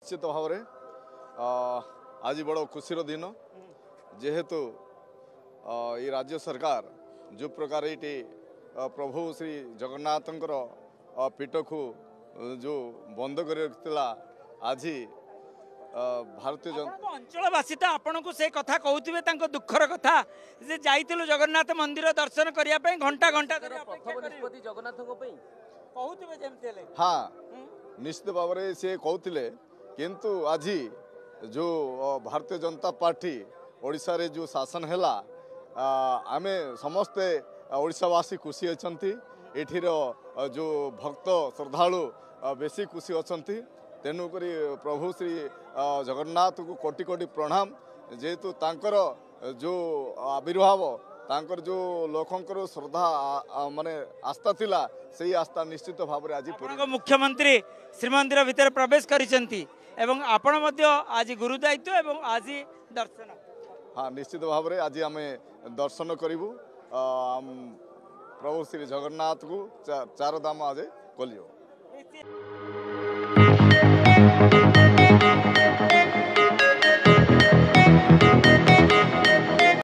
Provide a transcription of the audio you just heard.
निश्चित भाव में आज बड़ खुशीर दिन जेहेतु ये राज्य सरकार जो प्रकार ये प्रभु श्री जगन्नाथ पीठ को जो बंद कर रखिला आज भारतीय जनता अंचलवासी तो आपन को से कथा कहूथिबे तांको दुखर कथा जे जाइतिलु जगन्नाथ मंदिर दर्शन करिया पे घंटा घंटा धरि अपेक्षा करी जगन्नाथ को पे कहूथिबे जेमते ले हाँ निश्चित भाव में से कहते किंतु आज जो भारतीय जनता पार्टी ओडिशा रे जो शासन हैला आमे समस्ते ओडिशावासी खुशी अछंती एठीर जो भक्त श्रद्धालु बेसी खुशी अछंती तेणुक प्रभु श्री जगन्नाथ को कोटि कोटि प्रणाम जेहेतु तांकर जो आविर्भाव तांकर जो लोकंकर श्रद्धा माने आस्था थिला सही आस्था निश्चित भाव में आज मुख्यमंत्री श्रीमंदिर भीतर प्रवेश करिसेंती एवं आपण मध्य आज गुरु दायित्व एवं आज दर्शन हाँ निश्चित भाव में आज आम दर्शन करूँ प्रभु श्री जगन्नाथ को चार धाम आज कलियो।